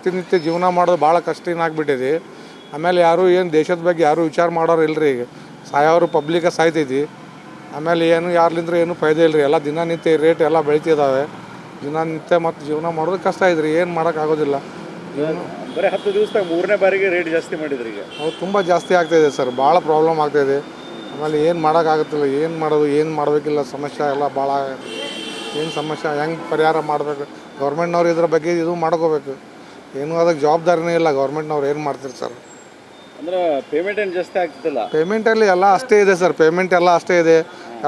ಪ್ರತಿನಿತ್ಯ ಜೀವನ ಮಾಡೋದು ಭಾಳ ಕಷ್ಟ ಆಗ್ಬಿಟ್ಟಿದೆ. ಆಮೇಲೆ ಯಾರು ಏನು ದೇಶದ ಬಗ್ಗೆ ಯಾರು ವಿಚಾರ ಮಾಡೋರು ಇಲ್ಲರಿ. ಈಗ ಸಾಯೋರು ಪಬ್ಲಿಕ ಸಾಯ್ತೈತಿ. ಆಮೇಲೆ ಏನು ಯಾರ್ಲಿಂದ್ರೆ ಏನು ಫಾಯ್ದೆ ಇಲ್ಲರಿ. ಎಲ್ಲ ದಿನನಿತ್ಯ ರೇಟ್ ಎಲ್ಲ ಬೆಳಿತಿದ್ದಾವೆ. ದಿನನಿತ್ಯ ಮತ್ತು ಜೀವನ ಮಾಡೋದು ಕಷ್ಟ ಐತ್ರಿ. ಏನು ಮಾಡೋಕ್ಕಾಗೋದಿಲ್ಲ. ಬರೀ 10 ದಿವಸದಾಗ 3ನೇ ಬಾರಿಗೆ ರೇಟ್ ಜಾಸ್ತಿ ಮಾಡಿದ್ರಿ. ಈಗ ಅದು ತುಂಬ ಜಾಸ್ತಿ ಆಗ್ತಾಯಿದೆ ಸರ್. ಭಾಳ ಪ್ರಾಬ್ಲಮ್ ಆಗ್ತಾಯಿದೆ. ಆಮೇಲೆ ಏನು ಮಾಡೋಕ್ಕಾಗುತ್ತಿಲ್ಲ. ಏನು ಮಾಡೋದು ಏನು ಮಾಡಬೇಕಿಲ್ಲ. ಸಮಸ್ಯೆ ಎಲ್ಲ ಭಾಳ ಏನು ಸಮಸ್ಯೆ ಹೆಂಗೆ ಪರಿಹಾರ ಮಾಡಬೇಕು. ಗೌರ್ಮೆಂಟ್ನವ್ರು ಇದ್ರ ಬಗ್ಗೆ ಇದು ಮಾಡ್ಕೋಬೇಕು. ಏನೂ ಅದಕ್ಕೆ ಜವಾಬ್ದಾರಿನೇ ಇಲ್ಲ. ಗೌರ್ಮೆಂಟ್ನವ್ರು ಏನು ಮಾಡ್ತೀರಿ ಸರ್? ಅಂದ್ರೆ ಪೇಮೆಂಟ್ ಏನು ಜಾಸ್ತಿ ಆಗ್ತಿಲ್ಲ. ಪೇಮೆಂಟಲ್ಲಿ ಎಲ್ಲ ಅಷ್ಟೇ ಇದೆ ಸರ್. ಪೇಮೆಂಟ್ ಎಲ್ಲ ಅಷ್ಟೇ ಇದೆ.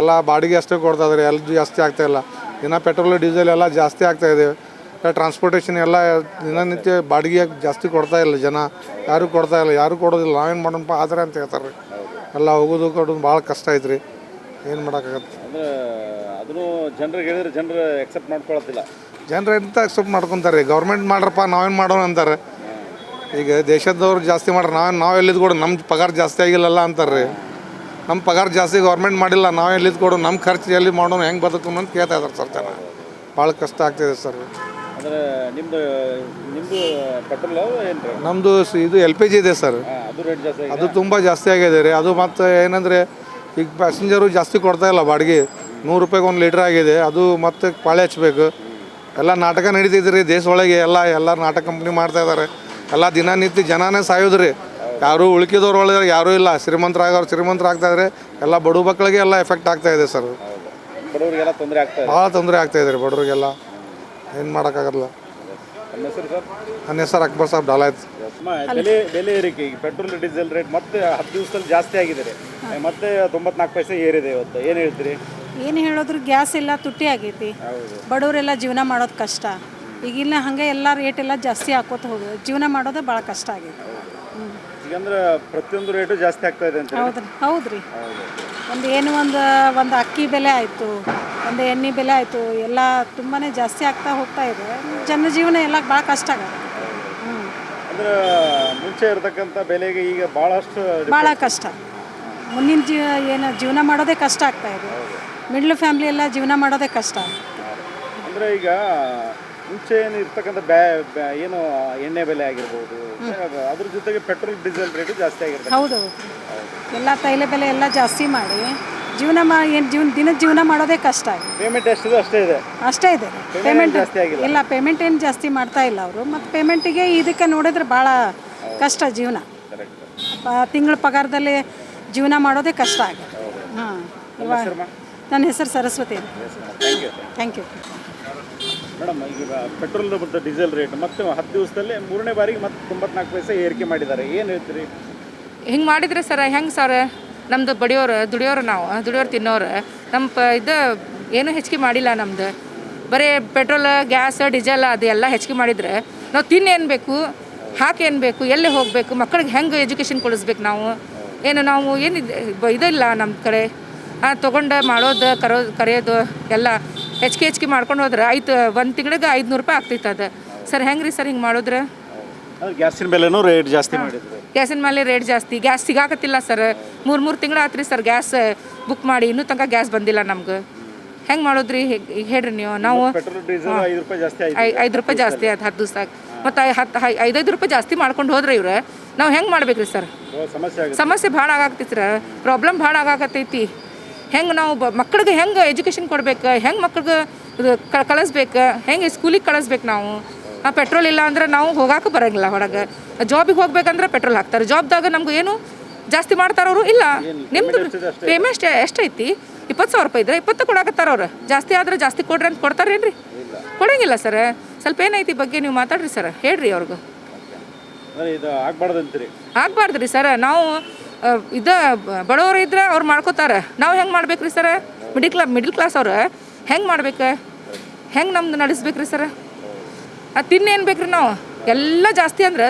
ಎಲ್ಲ ಬಾಡಿಗೆ ಅಷ್ಟೇ ಕೊಡ್ತಾಯಿದ್ದಾರೆ. ಎಲ್ಲ ಜಾಸ್ತಿ ಆಗ್ತಾಯಿಲ್ಲ. ದಿನ ಪೆಟ್ರೋಲು ಡೀಸೆಲ್ ಎಲ್ಲ ಜಾಸ್ತಿ ಆಗ್ತಾಯಿದೆ. ಟ್ರಾನ್ಸ್ಪೋರ್ಟೇಷನ್ ಎಲ್ಲ ದಿನನಿತ್ಯ ಬಾಡಿಗೆ ಜಾಸ್ತಿ ಕೊಡ್ತಾಯಿಲ್ಲ. ಜನ ಯಾರೂ ಕೊಡ್ತಾಯಿಲ್ಲ. ಯಾರೂ ಕೊಡೋದಿಲ್ಲ. ನಾವೇನು ಮಾಡೋಣಪ್ಪ ಆದರೆ ಅಂತ ಹೇಳ್ತಾರೆ ರೀ. ಎಲ್ಲ ಹೋಗೋದು ಕೊಡೋದು ಭಾಳ ಕಷ್ಟ ಐತ್ರಿ. ಏನು ಮಾಡೋಕ್ಕಾಗತ್ತೆ? ಅಂದರೆ ಅದನ್ನು ಜನರಿಗೆ ಹೇಳಿದ್ರೆ ಜನರು ಎಕ್ಸೆಪ್ಟ್ ಮಾಡ್ಕೊಳತ್ತಿಲ್ಲ. ಜನರು ಎಂತ ಅಕ್ಸೆಪ್ಟ್ ಮಾಡ್ಕೊತಾರೆ ರೀ. ಗೌರ್ಮೆಂಟ್ ಮಾಡ್ರಪ್ಪ ನಾವೇನು ಮಾಡೋಣ ಅಂತಾರೆ. ಈಗ ದೇಶದವ್ರು ಜಾಸ್ತಿ ಮಾಡ್ರೆ ನಾವು ಎಲ್ಲಿದ್ದು ಕೊಡು. ನಮ್ಮ ಪಗಾರ ಜಾಸ್ತಿ ಆಗಿಲ್ಲಲ್ಲ ಅಂತಾರೆ ರೀ. ನಮ್ಮ ಪಗಾರ ಜಾಸ್ತಿ ಗೌರ್ಮೆಂಟ್ ಮಾಡಿಲ್ಲ. ನಾವು ಎಲ್ಲಿದ್ದು ಕೊಡು. ನಮ್ಮ ಖರ್ಚು ಎಲ್ಲಿ ಮಾಡೋಣ, ಹೆಂಗೆ ಬದುಕು ಅಂತ ಕೇಳ್ತಾ ಇದ್ದಾರೆ ಸರ್ ಜನ. ಭಾಳ ಕಷ್ಟ ಆಗ್ತಿದೆ ಸರ್. ಅಂದರೆ ನಿಮ್ಮದು ಪೆಟ್ರೋಲ್ ಏನು ರೀ? ನಮ್ಮದು ಇದು LPG ಇದೆ ಸರ್. ಅದು ರೇಟ್ ಜಾಸ್ತಿ. ಅದು ತುಂಬ ಜಾಸ್ತಿ ಆಗಿದೆ ರೀ. ಅದು ಮತ್ತು ಏನಂದರೆ ಈಗ ಪ್ಯಾಸೆಂಜರು ಜಾಸ್ತಿ ಕೊಡ್ತಾಯಿಲ್ಲ ಬಾಡಿಗೆ. 100 ರೂಪಾಯಿಗೆ 1 ಲೀಟ್ರ್ ಆಗಿದೆ. ಅದು ಮತ್ತು ಪಾಳೆ ಹಚ್ಬೇಕು. ಎಲ್ಲ ನಾಟಕ ನಡೀತಿದ್ರಿ ದೇಶ ಒಳಗೆ. ಎಲ್ಲ ನಾಟಕ ಕಂಪ್ನಿ ಮಾಡ್ತಾಯಿದ್ದಾರೆ. ಎಲ್ಲ ದಿನನಿತ್ಯ ಜನನೇ ಸಾಯೋದು ರೀ. ಯಾರೂ ಉಳ್ಕಿದವ್ರು ಒಳಗೆ ಯಾರೂ ಇಲ್ಲ. ಶ್ರೀಮಂತರಾಗೋರು ಶ್ರೀಮಂತರು ಆಗ್ತಾಯಿದ್ರೆ ಎಲ್ಲ ಬಡ ಮಕ್ಕಳಿಗೆ ಎಲ್ಲ ಎಫೆಕ್ಟ್ ಆಗ್ತಾಯಿದೆ ಸರ್. ಬಡವರಿಗೆಲ್ಲ ತೊಂದರೆ ಆಗ್ತಾಯಿದೆ. ಭಾಳ ತೊಂದರೆ ಆಗ್ತಾಯಿದೆ ರೀ ಬಡವರಿಗೆಲ್ಲ. ಏನು ಮಾಡೋಕ್ಕಾಗಲ್ಲ. ನಮ್ಮ ಹೆಸರು ಸರ್? ನನ್ನ ಹೆಸರು ಅಕ್ಬರ್ ಸಾಬ್ ಡಾಲಾಯ್ತು. ಬೆಲೆ ಏರಿಕೆ ಈಗ ಪೆಟ್ರೋಲ್ ಡೀಸೆಲ್ ರೇಟ್ ಮತ್ತೆ 10 ದಿವಸದಲ್ಲಿ ಜಾಸ್ತಿ ಆಗಿದೆ ರೀ. ಮತ್ತೆ 94 ಪೈಸೆ ಏರಿದೆ ಇವತ್ತು. ಏನು ಹೇಳ್ತೀರಿ? ಏನು ಹೇಳಿದ್ರು ಗ್ಯಾಸ್ ಎಲ್ಲ ತುಟ್ಟಿ ಆಗೈತಿ. ಬಡವರೆಲ್ಲ ಜೀವನ ಮಾಡೋದು ಕಷ್ಟ. ಈಗಿಲ್ಲ ಹಾಗೆ ಎಲ್ಲ ರೇಟ್ ಎಲ್ಲ ಜಾಸ್ತಿ ಹಾಕೋತ ಹೋಗೋದು. ಜೀವನ ಮಾಡೋದು ಭಾಳ ಕಷ್ಟ ಆಗೈತಿ. ಈಗಂದ್ರೆ ಪ್ರತಿಯೊಂದು ರೇಟು ಜಾಸ್ತಿ ಆಗ್ತಾ ಇದೆ ಅಂತ. ಹೌದ್ರಿ. ಒಂದು ಅಕ್ಕಿ ಬೆಲೆ ಆಯಿತು, ಒಂದು ಎಣ್ಣೆ ಬೆಲೆ ಆಯಿತು, ಎಲ್ಲ ತುಂಬಾ ಜಾಸ್ತಿ ಆಗ್ತಾ ಹೋಗ್ತಾ ಇದೆ. ಜನಜೀವನ ಎಲ್ಲ ಭಾಳ ಕಷ್ಟ ಆಗುತ್ತೆ. ಅಂದ್ರೆ ಮುಂಚೆ ಇರತಕ್ಕಂಥ ಬೆಲೆಗೆ ಈಗ ಭಾಳ ಕಷ್ಟ. ಮುಂದಿನ ಜೀವನ ಮಾಡೋದೇ ಕಷ್ಟ ಆಗ್ತಾ ಇದೆ. ಮಿಡ್ಲ್ ಫ್ಯಾಮ್ಲಿ ಎಲ್ಲ ಜೀವನ ಮಾಡೋದೇ ಕಷ್ಟ. ಅಂದರೆ ಈಗ ಮುಂಚೆ ಏನು ಇರ್ತಕ್ಕಂಥ ಏನು ಎಣ್ಣೆ ಬೆಲೆ ಆಗಿರ್ಬೋದು, ಅದ್ರ ಜೊತೆಗೆ ಪೆಟ್ರೋಲ್ ಡೀಸೆಲ್ ರೇಟು ಜಾಸ್ತಿ ಆಗಿರ್ತದೆ. ಹೌದು. ಎಲ್ಲ ತೈಲ ಬೆಲೆ ಎಲ್ಲ ಜಾಸ್ತಿ ಮಾಡಿ ದಿನದ ಜೀವನ ಮಾಡೋದೇ ಕಷ್ಟ ಆಗಿದೆ. ಪೇಮೆಂಟ್ ಎಷ್ಟಿದೆ ಅಷ್ಟೇ ಇದೆ. ಪೇಮೆಂಟ್ ಇಲ್ಲ. ಪೇಮೆಂಟ್ ಏನು ಜಾಸ್ತಿ ಮಾಡ್ತಾ ಇಲ್ಲ ಅವರು. ಮತ್ತು ಪೇಮೆಂಟಿಗೆ ಇದಕ್ಕೆ ನೋಡಿದ್ರೆ ಭಾಳ ಕಷ್ಟ ಜೀವನ. ತಿಂಗಳ ಪಗಾರದಲ್ಲಿ ಜೀವನ ಮಾಡೋದೇ ಕಷ್ಟ ಆಗಿದೆ. ಹಾಂ. ನನ್ನ ಹೆಸರು ಸರಸ್ವತಿ. Thank you madam. ಈಗ ಪೆಟ್ರೋಲ್ ಮತ್ತು ಡೀಸೆಲ್ ರೇಟ್ ಮತ್ತೆ 10 ದಿವಸದಲ್ಲಿ 3ನೇ ಬಾರಿಗೆ ಮತ್ತೆ 94 ಪೈಸೆ ಏರಿಕೆ ಮಾಡಿದ್ದಾರೆ. ಏನು ಹೇಳ್ತೀರಿ? ಹಿಂಗೆ ಮಾಡಿದ್ರೆ ಸರ್ ಹೆಂಗೆ ಸರ್? ನಮ್ಮದು ದುಡಿಯೋರು ನಾವು ದುಡಿಯೋರು ತಿನ್ನೋರು ಇದು ಏನೂ ಹೆಚ್ಚಿಗೆ ಮಾಡಿಲ್ಲ. ನಮ್ಮದು ಬರೀ ಪೆಟ್ರೋಲ್ ಗ್ಯಾಸ್ ಡೀಸೆಲ್ ಅದು ಎಲ್ಲ ಹೆಚ್ಚಿಗೆ ಮಾಡಿದರೆ ನಾವು ತಿನ್ನೇನು ಬೇಕು, ಹಾಕೇನು ಬೇಕು, ಎಲ್ಲಿ ಹೋಗಬೇಕು, ಮಕ್ಕಳಿಗೆ ಹೆಂಗೆ ಎಜುಕೇಷನ್ ಕೊಡಿಸ್ಬೇಕು ನಾವು? ನಾವು ಇದಿಲ್ಲ ನಮ್ಮ ಕಡೆ. ತೊಗೊಂಡು ಮಾಡೋದು ಕರೆಯೋದು ಎಲ್ಲ ಹೆಚ್ಚಿಗೆ ಮಾಡ್ಕೊಂಡು ಹೋದ್ರೆ ಒಂದು ತಿಂಗಳಿಗೆ 500 ರೂಪಾಯಿ ಆಗ್ತೈತೆ ಅದು. ಸರ್ ಹೆಂಗೆ ರೀ ಸರ್ ಹಿಂಗೆ ಮಾಡಿದ್ರೆ? ಗ್ಯಾಸಿನ ಬೆಲೆನೂ ರೇಟ್ ಜಾಸ್ತಿ ಮಾಡಿದ್ರು. ಗ್ಯಾಸಿನ ಮೇಲೆ ರೇಟ್ ಜಾಸ್ತಿ. Gas ಸಿಗಾಕತ್ತಿಲ್ಲ sir. 3 ತಿಂಗಳು ಆತ್ರಿ ಸರ್ ಗ್ಯಾಸ್ ಬುಕ್ ಮಾಡಿ. ಇನ್ನೂ ತನಕ ಗ್ಯಾಸ್ ಬಂದಿಲ್ಲ ನಮ್ಗೆ. ಹೆಂಗೆ ಮಾಡೋದ್ರಿ? ಈಗ ಹೇಳ್ರಿ ನೀವು. ನಾವು 5 ರೂಪಾಯಿ ಜಾಸ್ತಿ ಆಯ್ತು 10 ದಿವ್ಸದಾಗ. ಮತ್ತು 5 ರೂಪಾಯಿ ಜಾಸ್ತಿ ಮಾಡ್ಕೊಂಡು ಹೋದ್ರೆ ಇವ್ರು ನಾವು ಹೆಂಗೆ ಮಾಡ್ಬೇಕ್ರಿ ಸರ್? ಸಮಸ್ಯೆ ಭಾಳ ಆಗಾಕತ್ತೈತಿ ಸರ್. ಪ್ರಾಬ್ಲಮ್ ಭಾಳ ಆಗಾಕತ್ತೈತಿ. ಹೆಂಗೆ ನಾವು ಮಕ್ಕಳಿಗೆ ಹೆಂಗೆ ಎಜುಕೇಷನ್ ಕೊಡ್ಬೇಕು, ಹೆಂಗೆ ಮಕ್ಳಿಗೆ ಕಳಿಸ್ಬೇಕು, ಹೆಂಗೆ ಸ್ಕೂಲಿಗೆ ಕಳಿಸ್ಬೇಕು ನಾವು? ಪೆಟ್ರೋಲ್ ಇಲ್ಲ ಅಂದ್ರೆ ನಾವು ಹೋಗಾಕ ಬರೋಂಗಿಲ್ಲ ಹೊರಗೆ. ಜಾಬಿಗೆ ಹೋಗ್ಬೇಕಂದ್ರೆ ಪೆಟ್ರೋಲ್ ಹಾಕ್ತಾರೆ. ಜಾಬ್ದಾಗ ನಮ್ಗೆ ಏನು ಜಾಸ್ತಿ ಮಾಡ್ತಾರವರು? ಇಲ್ಲ. ನಿಮ್ಮದು ಪೇಮೆಂಟ್ ಎಷ್ಟೈತಿ? 20,000 ರೂಪಾಯಿ ಇದ್ರೆ 20 ಕೊಡಾಕತ್ತಾರ ಅವ್ರು. ಜಾಸ್ತಿ ಆದ್ರೆ ಜಾಸ್ತಿ ಕೊಡ್ರಿ ಅಂತ ಕೊಡ್ತಾರೇನ್ರಿ? ಕೊಡೋಂಗಿಲ್ಲ ಸರ್. ಸ್ವಲ್ಪ ಏನೈತಿ ಬಗ್ಗೆ ನೀವು ಮಾತಾಡ್ರಿ ಸರ್. ಹೇಳ್ರಿ ಅವ್ರಿಗೆ. ಆಗ್ಬಾರ್ದು ರೀ ಸರ್. ನಾವು ಬಡವರು ಇದ್ರೆ ಅವ್ರು ಮಾಡ್ಕೋತಾರೆ. ನಾವು ಹೆಂಗೆ ಮಾಡ್ಬೇಕ್ರಿ ಸರ್? ಮಿಡಿಲ್ ಕ್ಲಾಸ್ ಅವ್ರು ಹೆಂಗೆ ಮಾಡ್ಬೇಕು? ಹೆಂಗೆ ನಮ್ದು ನಡೆಸ್ಬೇಕ್ರಿ ಸರ್? ತಿನ್ನೇನು ಬೇಕ್ರಿ ನಾವು? ಎಲ್ಲ ಜಾಸ್ತಿ ಅಂದ್ರೆ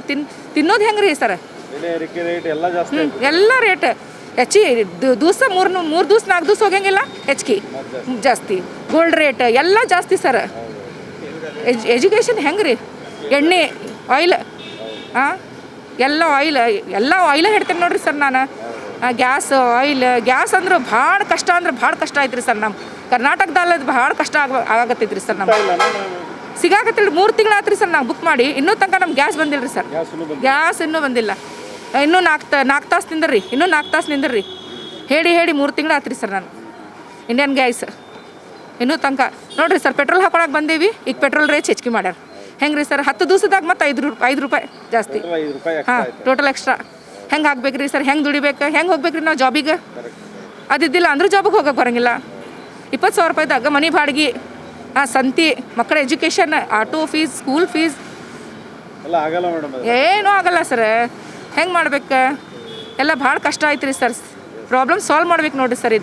ತಿನ್ನೋದು ಹೆಂಗೆ ರೀ ಸರ್? ಎಲ್ಲ ರೇಟ್ ದಿವಸ 3 ದಿವಸ 4 ದಿವಸ ಹೋಗಂಗಿಲ್ಲ. ಹೆಚ್ಚಿಗೆ ಜಾಸ್ತಿ. ಗೋಲ್ಡ್ ರೇಟ್ ಎಲ್ಲ ಜಾಸ್ತಿ ಸರ್. ಎಜುಕೇಷನ್ ಹೆಂಗೆ ರೀ? ಎಣ್ಣೆ ಆಯಿಲ್ ಎಲ್ಲ ಆಯಿಲ್ ಹೇಳ್ತೇನೆ ನೋಡ್ರಿ ಸರ್ ನಾನು. ಗ್ಯಾಸ್ ಅಂದ್ರೆ ಭಾಳ ಕಷ್ಟ ಐತ್ರಿ ಸರ್. ನಮ್ಮ ಕರ್ನಾಟಕದಲ್ಲಿ ಭಾಳ ಕಷ್ಟ ಆಗತ್ತೈತ್ರಿ ಸರ್. ನಮ್ಮ ಸಿಗಾಕತ್ತಿಲ್ಲ 3 ತಿಂಗಳು ಆತ್ರಿ ಸರ್ ನಾವು ಬುಕ್ ಮಾಡಿ ಇನ್ನೂ ತನಕ ನಮ್ಗೆ ಗ್ಯಾಸ್ ಬಂದಿಲ್ಲ ರೀ ಸರ್. ಗ್ಯಾಸ್ ಇನ್ನೂ ಬಂದಿಲ್ಲ. ಇನ್ನೂ 4 ತಾಸು ನಿಂದ್ರಿ, ಇನ್ನೂ 4 ತಾಸು ನಿಂದ್ರಿ ಹೇಳಿ 3 ತಿಂಗಳು ಆತ್ರಿ ಸರ್. ನಾನು ಇಂಡಿಯನ್ ಗ್ಯಾಸ್ ಇನ್ನೂ ತನಕ ನೋಡಿರಿ ಸರ್, ಪೆಟ್ರೋಲ್ ಹಾಕೊಳಕ್ಕೆ ಬಂದೀವಿ, ಈಗ ಪೆಟ್ರೋಲ್ ರೇಟ್ ಹೆಚ್ಚಿಗೆ ಮಾಡ್ಯಾರ. ಹೆಂಗೆ ರೀ ಸರ್, 10 ದಿವಸದಾಗ ಮತ್ತೆ 5 ರೂಪಾಯಿ ಜಾಸ್ತಿ. ಹಾಂ, ಟೋಟಲ್ ಎಕ್ಸ್ಟ್ರಾ. ಹೆಂಗೆ ಹಾಕ್ಬೇಕು ರೀ ಸರ್, ಹೆಂಗೆ ದುಡಿಬೇಕು, ಹೆಂಗೆ ಹೋಗ್ಬೇಕು ರೀ ನಾವು ಜಾಬಿಗೆ? ಅದಿದ್ದಿಲ್ಲ ಅಂದ್ರೆ ಜಾಬಿಗೆ ಹೋಗಕ್ಕೆ ಬರೋಂಗಿಲ್ಲ. 20,000 ರೂಪಾಯಿದಾಗ ಮನೆ ಬಾಡಿಗೆ, ಸಂತಿ, ಮಕ್ಕಳ education, auto fees, school fees ಏನೂ ಆಗಲ್ಲ ಸರ್. ಹೆಂಗೆ ಮಾಡ್ಬೇಕು? ಎಲ್ಲ ಭಾಳ ಕಷ್ಟ ಆಯ್ತು ರೀ ಸರ್. ಪ್ರಾಬ್ಲಮ್ ಸಾಲ್ವ್ ಮಾಡ್ಬೇಕು ನೋಡಿರಿ ಸರ್.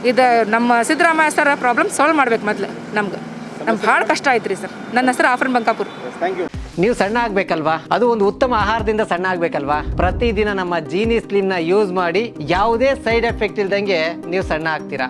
ಇದು ನಮ್ಮ ಸಿದ್ದರಾಮಯ್ಯ ಸರ್ ಪ್ರಾಬ್ಲಮ್ ಸಾಲ್ವ್ ಮಾಡ್ಬೇಕು ಮೊದಲು. ನಮ್ಗೆ ಭಾಳ ಕಷ್ಟ ಆಯ್ತು ರೀ ಸರ್. ನನ್ನ ಹೆಸರು ಆಫ್ರಿನ್ ಬಂಕಾಪುರ್. ನೀವು ಸಣ್ಣ ಆಗಬೇಕಲ್ವಾ? ಅದು ಒಂದು ಉತ್ತಮ ಆಹಾರದಿಂದ ಸಣ್ಣ ಆಗಬೇಕಲ್ವಾ? ಪ್ರತಿದಿನ ನಮ್ಮ ಜೀನಿ ಸ್ಲಿಮ್ನ ಯೂಸ್ ಮಾಡಿ ಯಾವುದೇ ಸೈಡ್ ಎಫೆಕ್ಟ್ ಇಲ್ದಂಗೆ ನೀವು ಸಣ್ಣ ಆಗ್ತೀರಾ.